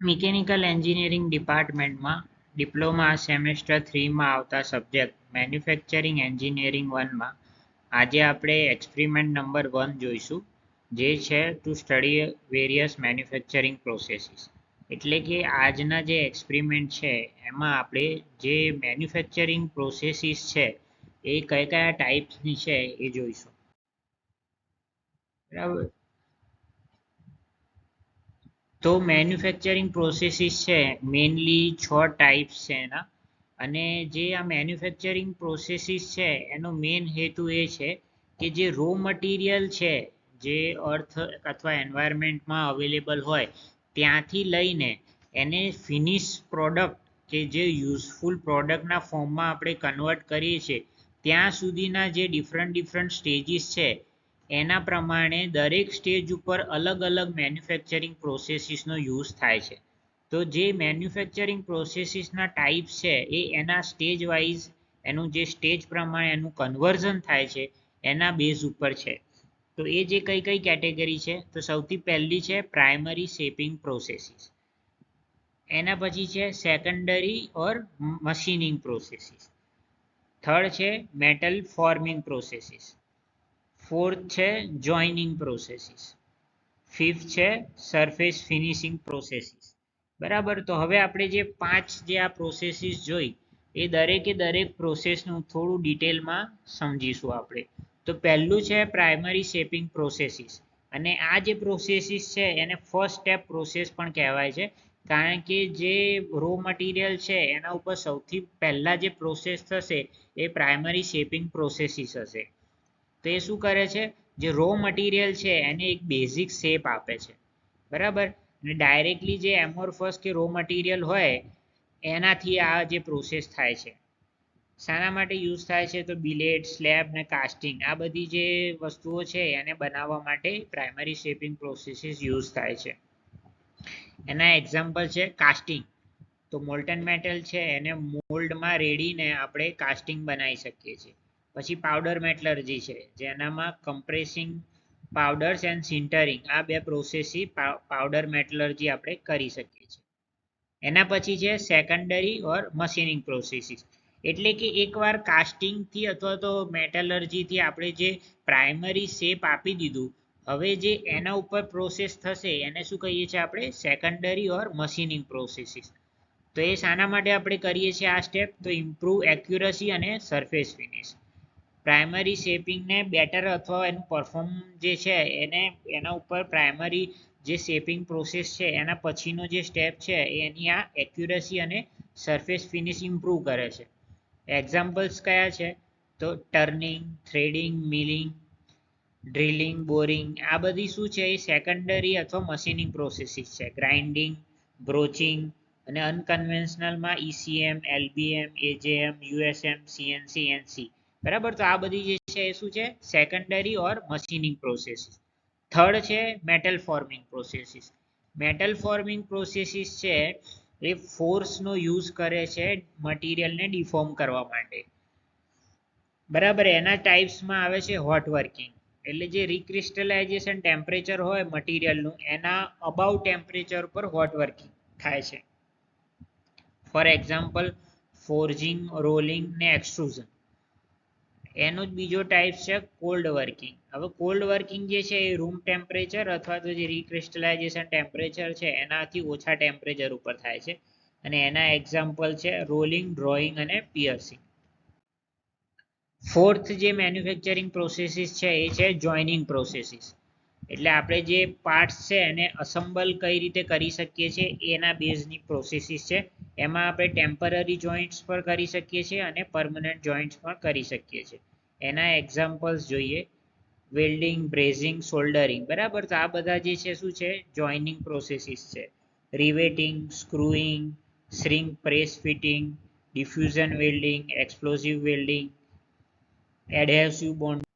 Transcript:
Mechanical engineering ડિપાર્ટમેન્ટમાં diploma semester 3માં આવતા subject manufacturing engineering 1માં આજે આપણે એક્સપેરિમેન્ટ નંબર 1 જોઈશું, જે છે to study various manufacturing processes. એટલે કે આજના જે એક્સપેરિમેન્ટ છે એમાં આપણે જે મેન્યુફેક્ચરિંગ પ્રોસેસીસ છે એ કયા કયા ટાઈપ્સની છે એ જોઈશું. બરાબર. તો મેન્યુફેક્ચરિંગ પ્રોસેસીસ છે મેઇનલી 6 ટાઈપ્સ છે એના. અને જે આ મેન્યુફેક્ચરિંગ પ્રોસેસીસ છે એનો મેઇન હેતુ એ છે કે જે રો મટીરિયલ છે જે અર્થ અથવા એન્વાયરમેન્ટમાં અવેલેબલ હોય ત્યાંથી લઈને એને ફિનિશ પ્રોડક્ટ કે જે યુઝફુલ પ્રોડક્ટના ફોર્મમાં આપણે કન્વર્ટ કરીએ છીએ ત્યાં સુધીના જે ડિફરન્ટ સ્ટેજીસ છે એના પ્રમાણે દરેક સ્ટેજ ઉપર અલગ અલગ મેન્યુફેક્ચરિંગ પ્રોસેસીસનો યુઝ થાય છે. તો જે મેન્યુફેક્ચરિંગ પ્રોસેસીસના ટાઈપ્સ છે એ એના સ્ટેજ વાઇઝ એનું જે સ્ટેજ પ્રમાણે એનું કન્વર્ઝન થાય છે એના બેઝ ઉપર છે. તો એ જે કઈ કઈ કેટેગરી છે, તો સૌથી પહેલી છે પ્રાઇમરી શેપિંગ પ્રોસેસીસ. એના પછી છે સેકન્ડરી ઓર મશીનિંગ પ્રોસેસીસ. થર્ડ છે મેટલ ફોર્મિંગ પ્રોસેસીસ. ફોર્થ છે જોઇનિંગ પ્રોસેસીસ. ફિફ્થ છે સરફેસ ફિનિશિંગ પ્રોસેસીસ. બરાબર. તો હવે આપણે જે આ પ્રોસેસીસ જોઈ એ દરેક પ્રોસેસનું થોડું ડિટેલમાં સમજીશું આપણે. તો પહેલું છે પ્રાઇમરી શેપિંગ પ્રોસેસીસ. અને આ જે પ્રોસેસીસ છે એને ફર્સ્ટ સ્ટેપ પ્રોસેસ પણ કહેવાય છે, કારણ કે જે રો મટીરિયલ છે એના ઉપર સૌથી પહેલા જે પ્રોસેસ થશે એ પ્રાઇમરી શેપિંગ પ્રોસેસીસ હશે. તો એ શું કરે છે, જે રો મટીરિયલ છે એને એક બેઝિક શેપ આપે છે. બરાબર. અને ડાયરેક્ટલી જે એમોર્ફસ કે રો મટીરિયલ હોય એનાથી આ જે પ્રોસેસ થાય છે. શાના માટે યુઝ થાય છે, તો બિલેટ, સ્લેબ ને કાસ્ટિંગ આ બધી જે વસ્તુઓ છે એને બનાવવા માટે પ્રાઇમરી શેપિંગ પ્રોસેસીસ યુઝ થાય છે. એના એક્ઝામ્પલ છે કાસ્ટિંગ. તો મોલ્ટન મેટલ છે એને મોલ્ડમાં રેડીને આપણે કાસ્ટિંગ બનાવી શકીએ છીએ. પછી પાવડર મેટલર્જી છે જેનામાં કમ્પ્રેસિંગ પાવડર્સ એન્ડ સિન્ટરિંગ આ બે પ્રોસેસથી પાવડર મેટલર્જી આપણે કરી શકીએ છીએ. એના પછી છે સેકન્ડરી ઓર મશીનિંગ પ્રોસેસીસ. એટલે કે એકવાર કાસ્ટિંગથી અથવા તો મેટલર્જીથી આપણે જે પ્રાઇમરી શેપ આપી દીધું, હવે જે એના ઉપર પ્રોસેસ થશે એને શું કહીએ છીએ આપણે, સેકન્ડરી ઓર મશીનિંગ પ્રોસેસીસ. તો એ શાના માટે આપણે કરીએ છીએ આ સ્ટેપ, તો ઇમ્પ્રૂવ એક્યુરસી અને સરફેસ ફિનિશ. પ્રાઇમરી શેપિંગને બેટર અથવા એનું પરફોર્મ જે છે એને એના ઉપર પ્રાઇમરી જે શેપિંગ પ્રોસેસ છે એના પછીનો જે સ્ટેપ છે એની આ એક્યુરસી અને સરફેસ ફિનિશ ઇમ્પ્રૂવ કરે છે. એક્ઝામ્પલ્સ કયા છે, તો turning, threading, milling, drilling, boring આ બધી શું છે એ સેકન્ડરી અથવા મશીનિંગ પ્રોસેસીસ છે. ગ્રાઇન્ડિંગ, બ્રોચિંગ અને અનકન્વેન્શનલમાં ECM, LBM, AJM, USM, CNC, NC. બરાબર. તો આ બધી જે છે એ શું છે, સેકન્ડરી ઓર મશીનિંગ પ્રોસેસીસ. થર્ડ છે metal forming processes. Metal forming processes છે એ ફોર્સનો યુઝ કરે છે મટીરિયલને ડિફોર્મ કરવા માટે. બરાબર. એના ટાઈપ્સમાં આવે છે હોટ વર્કિંગ. એટલે જે રિક્રિસ્ટલાઇઝેશન ટેમ્પરેચર હોય મટીરિયલનું એના અબાઉ ટેમ્પરેચર પર હોટ વર્કિંગ થાય છે. ફોર એક્ઝામ્પલ ફોર્જિંગ, રોલિંગ ને એક્સટ્રુઝન. એનો જ બીજો ટાઈપ છે કોલ્ડ વર્કિંગ. હવે કોલ્ડ વર્કિંગ જે છે એ રૂમ ટેમ્પરેચર અથવા તો જે રિક્રિસ્ટલાઇઝેશન ટેમ્પરેચર છે એનાથી ઓછા ટેમ્પરેચર ઉપર થાય છે. અને એના એક્ઝામ્પલ છે રોલિંગ, ડ્રોઈંગ અને પિયર્સિંગ. ફોર્થ જે મેન્યુફેક્ચરિંગ પ્રોસેસીસ છે એ છે જોઇનિંગ પ્રોસેસીસ. એટલે આપણે જે પાર્ટ્સ છે એને અસેમ્બલ કઈ રીતે કરી શકીએ છીએ એના બેઝની પ્રોસેસીસ છે. એમાં આપણે ટેમ્પરરી જોઈન્ટ્સ પર કરી શકીએ છીએ અને પરમનન્ટ જોઈન્ટ્સ પણ કરી શકીએ છીએ. એના એક્ઝામ્પલ્સ જોઈએ, વેલ્ડિંગ, બ્રેઝિંગ, સોલ્ડરિંગ. બરાબર. તો આ બધા જે છે શું છે, જોઇનિંગ પ્રોસેસીસ છે. Riveting, screwing, shrink press fitting, diffusion welding, explosive welding, adhesive bond